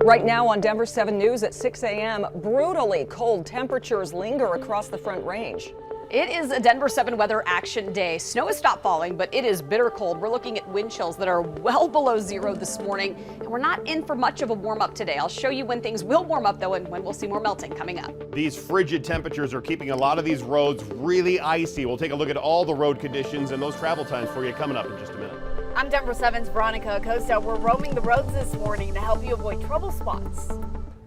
Right now on Denver 7 News at 6 a.m., brutally cold temperatures linger across the Front Range. It is a Denver 7 weather action day. Snow has stopped falling, but it is bitter cold. We're looking at wind chills that are well below zero this morning, and we're not in for much of a warm up today. I'll show you when things will warm up, though, and when we'll see more melting coming up. These frigid temperatures are keeping a lot of these roads really icy. We'll take a look at all the road conditions and those travel times for you coming up in just a minute. I'm Denver 7's Veronica Acosta. We're roaming the roads this morning to help you avoid trouble spots.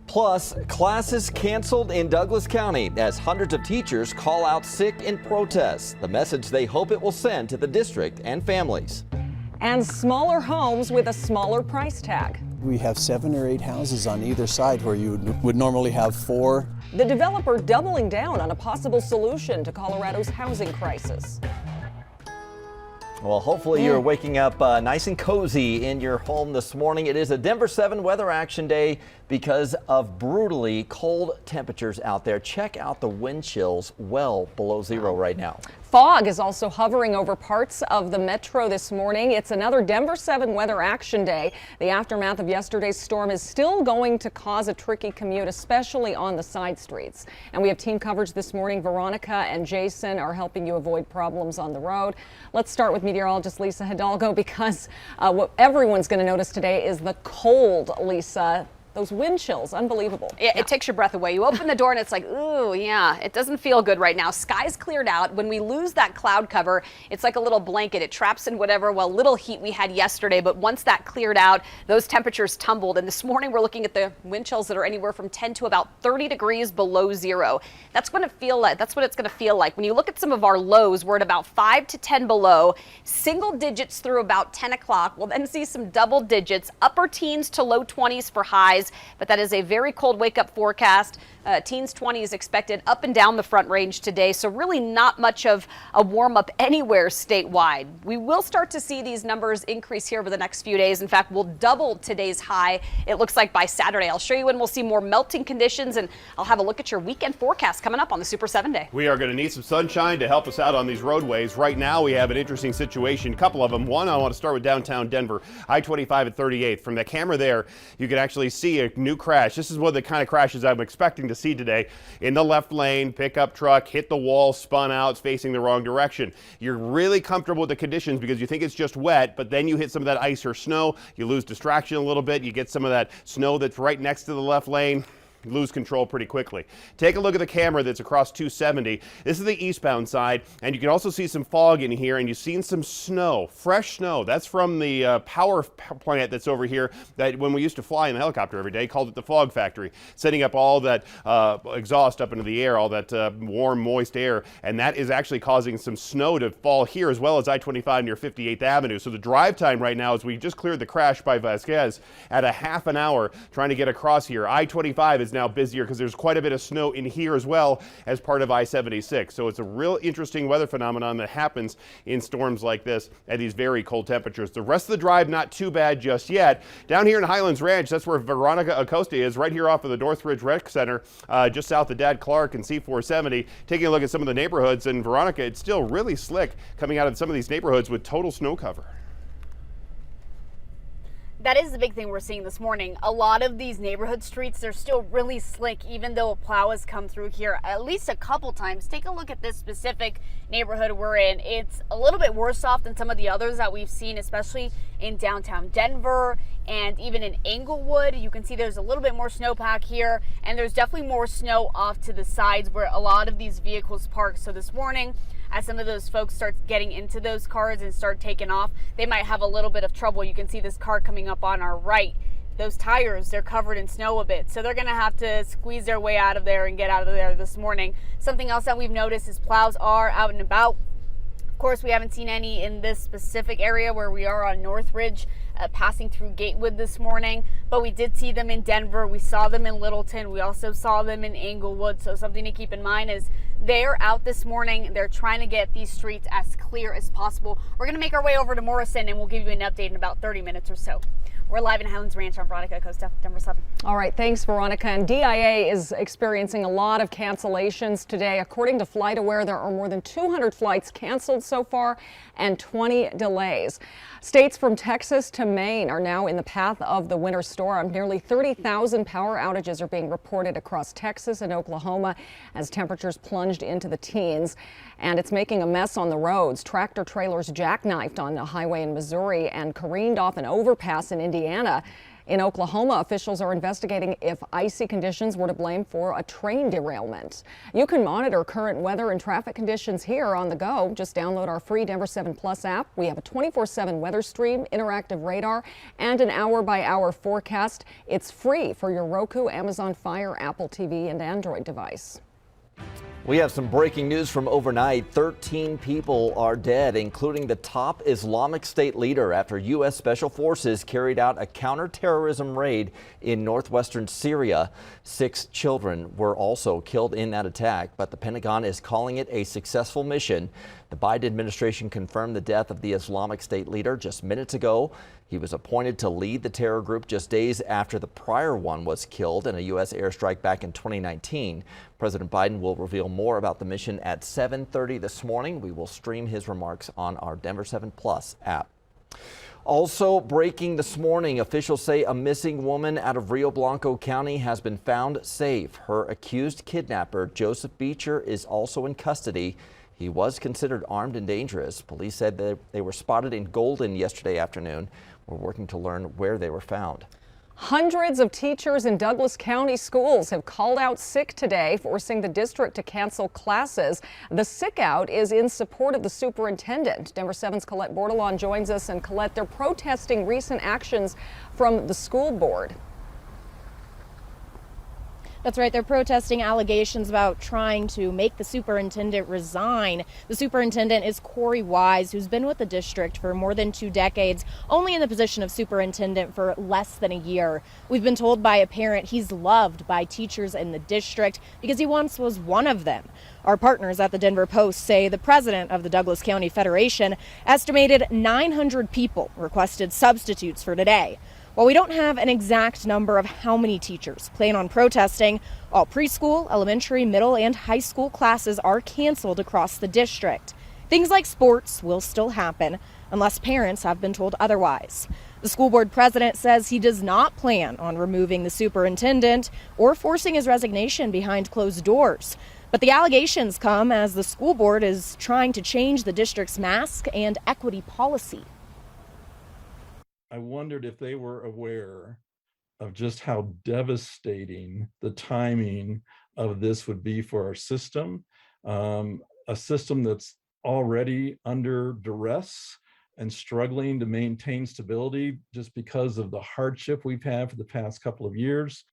Plus, classes canceled in Douglas County as hundreds of teachers call out sick in protest. The message they hope it will send to the district and families. And smaller homes with a smaller price tag. We have 7 or 8 houses on either side where you would normally have 4. The developer doubling down on a possible solution to Colorado's housing crisis. Well, hopefully you're waking up nice and cozy in your home this morning. It is a Denver 7 weather action day because of brutally cold temperatures out there. Check out the wind chills well below zero right now. Fog is also hovering over parts of the metro this morning. It's another Denver 7 weather action day. The aftermath of yesterday's storm is still going to cause a tricky commute, especially on the side streets. And we have team coverage this morning. Veronica and Jason are helping you avoid problems on the road. Let's start with meteorologist Lisa Hidalgo because what everyone's going to notice today is the cold, Lisa. Those wind chills, unbelievable. It takes your breath away. You open the door and it's like, ooh, yeah, it doesn't feel good right now. Skies cleared out. When we lose that cloud cover, it's like a little blanket. It traps in whatever, little heat we had yesterday. But once that cleared out, those temperatures tumbled. And this morning we're looking at the wind chills that are anywhere from 10 to about 30 degrees below zero. That's going to feel like, that's what it's going to feel like. When you look at some of our lows, we're at about 5 to 10 below, single digits through about 10 o'clock. We'll then see some double digits, upper teens to low 20s for highs. But that is a very cold wake-up forecast. Teens 20s expected up and down the Front Range today, so really not much of a warm-up anywhere statewide. We will start to see these numbers increase here over the next few days. In fact, we'll double today's high, it looks like, by Saturday. I'll show you when we'll see more melting conditions, and I'll have a look at your weekend forecast coming up on the Super 7 Day. We are going to need some sunshine to help us out on these roadways. Right now, we have an interesting situation, a couple of them. One, I want to start with downtown Denver, I-25 at 38th. From the camera there, you can actually see a new crash. This is one of the kind of crashes I'm expecting to see today. In the left lane, pickup truck hit the wall, spun out, it's facing the wrong direction. You're really comfortable with the conditions because you think it's just wet, but then you hit some of that ice or snow, you lose distraction a little bit, you get some of that snow that's right next to the left lane. Lose control pretty quickly. Take a look at the camera that's across 270. This is the eastbound side, and you can also see some fog in here, and you've seen some snow, fresh snow. That's from the power plant that's over here that when we used to fly in the helicopter every day, called it the fog factory, setting up all that exhaust up into the air, all that warm, moist air, and that is actually causing some snow to fall here as well as I-25 near 58th Avenue. So the drive time right now is we just cleared the crash by Vasquez at a half an hour trying to get across here. I-25 is now busier because there's quite a bit of snow in here as well as part of I-76. So it's a real interesting weather phenomenon that happens in storms like this at these very cold temperatures. The rest of the drive not too bad just yet. Down here in Highlands Ranch, that's where Veronica Acosta is, right here off of the Northridge Rec Center, just south of Dad Clark and C-470. Taking a look at some of the neighborhoods, and Veronica, it's still really slick coming out of some of these neighborhoods with total snow cover. That is the big thing we're seeing this morning. A lot of these neighborhood streets, they're still really slick, even though a plow has come through here at least a couple times. Take a look at this specific neighborhood we're in. It's a little bit worse off than some of the others that we've seen, especially in downtown Denver and even in Englewood. You can see there's a little bit more snowpack here, and there's definitely more snow off to the sides where a lot of these vehicles park. So this morning, as some of those folks start getting into those cars and start taking off, they might have a little bit of trouble. You can see this car coming up on our right. Those tires, they're covered in snow a bit, so they're going to have to squeeze their way out of there and get out of there this morning. Something else that we've noticed is plows are out and about. Of course, we haven't seen any in this specific area where we are on Northridge, passing through Gatewood this morning, but we did see them in Denver. We saw them in Littleton. We also saw them in Englewood. So something to keep in mind is they're out this morning. They're trying to get these streets as clear as possible. We're going to make our way over to Morrison, and we'll give you an update in about 30 minutes or so. We're live in Highlands Ranch on Veronica Acosta, Denver 7. All right, thanks, Veronica. And DIA is experiencing a lot of cancellations today. According to FlightAware, there are more than 200 flights canceled so far and 20 delays. States from Texas to Maine are now in the path of the winter storm. Nearly 30,000 power outages are being reported across Texas and Oklahoma as temperatures plunged into the teens. And it's making a mess on the roads. Tractor trailers jackknifed on a highway in Missouri and careened off an overpass in Indiana. In Oklahoma, officials are investigating if icy conditions were to blame for a train derailment. You can monitor current weather and traffic conditions here on the go. Just download our free Denver 7 Plus app. We have a 24/7 weather stream, interactive radar, and an hour-by-hour forecast. It's free for your Roku, Amazon Fire, Apple TV, and Android device. We have some breaking news from overnight. 13 people are dead, including the top Islamic State leader, after U.S. Special Forces carried out a counterterrorism raid in northwestern Syria. 6 children were also killed in that attack, but the Pentagon is calling it a successful mission. The Biden administration confirmed the death of the Islamic State leader just minutes ago. He was appointed to lead the terror group just days after the prior one was killed in a U.S. airstrike back in 2019. President Biden will reveal more about the mission at 7:30 this morning. We will stream his remarks on our Denver 7 Plus app. Also breaking this morning, officials say a missing woman out of Rio Blanco County has been found safe. Her accused kidnapper, Joseph Beecher, is also in custody. He was considered armed and dangerous. Police said that they were spotted in Golden yesterday afternoon. We're working to learn where they were found. Hundreds of teachers in Douglas County schools have called out sick today, forcing the district to cancel classes. The sick out is in support of the superintendent. Denver 7's Colette Bordelon joins us. And Colette, they're protesting recent actions from the school board. That's right. They're protesting allegations about trying to make the superintendent resign. The superintendent is Corey Wise, who's been with the district for more than 2 decades, only in the position of superintendent for less than a year. We've been told by a parent he's loved by teachers in the district because he once was one of them. Our partners at the Denver Post say the president of the Douglas County Federation estimated 900 people requested substitutes for today. While we don't have an exact number of how many teachers plan on protesting, all preschool, elementary, middle, and high school classes are canceled across the district. Things like sports will still happen unless parents have been told otherwise. The school board president says he does not plan on removing the superintendent or forcing his resignation behind closed doors. But the allegations come as the school board is trying to change the district's mask and equity policy. I wondered if they were aware of just how devastating the timing of this would be for our system, a system that's already under duress and struggling to maintain stability just because of the hardship we've had for the past couple of years.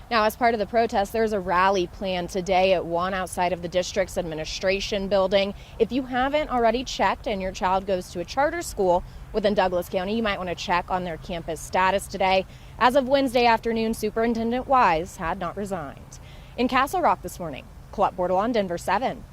Now, as part of the protest, there's a rally planned today at 1 outside of the district's administration building. If you haven't already checked and your child goes to a charter school within Douglas County, you might want to check on their campus status today. As of Wednesday afternoon, Superintendent Wise had not resigned. In Castle Rock this morning, Colette Bordelon, Denver 7.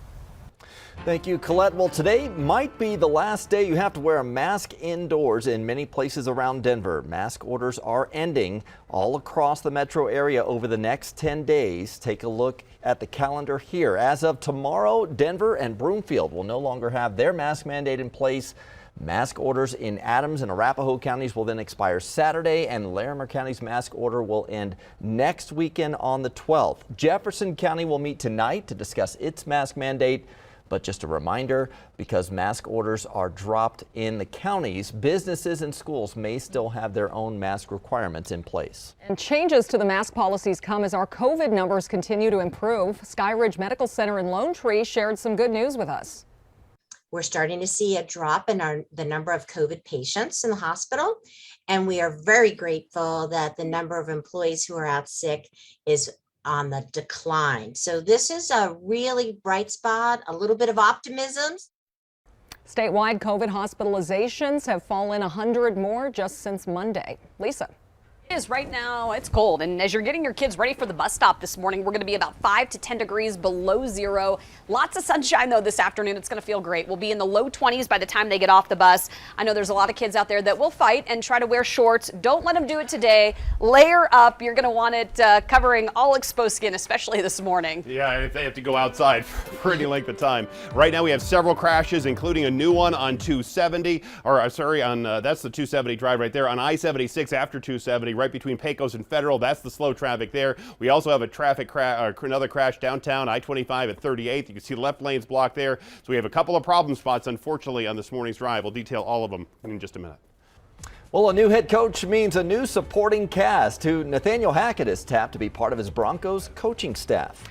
Thank you, Colette. Well, today might be the last day you have to wear a mask indoors in many places around Denver. Mask orders are ending all across the metro area over the next 10 days. Take a look at the calendar here. As of tomorrow, Denver and Broomfield will no longer have their mask mandate in place. Mask orders in Adams and Arapahoe counties will then expire Saturday, and Larimer County's mask order will end next weekend on the 12th. Jefferson County will meet tonight to discuss its mask mandate. But just a reminder, because mask orders are dropped in the counties, businesses and schools may still have their own mask requirements in place. And changes to the mask policies come as our COVID numbers continue to improve. Skyridge Medical Center in Lone Tree shared some good news with us. We're starting to see a drop in the number of COVID patients in the hospital, and we are very grateful that the number of employees who are out sick is on the decline. So this is a really bright spot, a little bit of optimism. Statewide COVID hospitalizations have fallen 100 more just since Monday. Lisa. Is right now it's cold, and as you're getting your kids ready for the bus stop this morning, we're going to be about 5 to 10 degrees below zero. Lots of sunshine though this afternoon. It's going to feel great. We'll be in the low 20s by the time they get off the bus. I know there's a lot of kids out there that will fight and try to wear shorts. Don't let them do it today. Layer up. You're going to want it covering all exposed skin, especially this morning. Yeah, if they have to go outside for any length of time. Right now we have several crashes, including a new one on 270, that's the 270 drive right there, on I-76 after 270. Right between Pecos and Federal. That's the slow traffic there. We also have a traffic another crash downtown I-25 at 38th. You can see the left lane's blocked there. So we have a couple of problem spots, unfortunately, on this morning's drive. We'll detail all of them in just a minute. Well, a new head coach means a new supporting cast, who Nathaniel Hackett is tapped to be part of his Broncos coaching staff.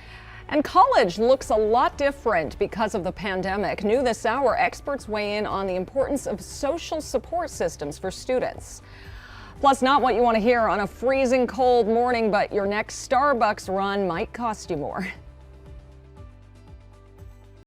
And college looks a lot different because of the pandemic. New this hour, experts weigh in on the importance of social support systems for students. Plus, not what you want to hear on a freezing cold morning, but your next Starbucks run might cost you more.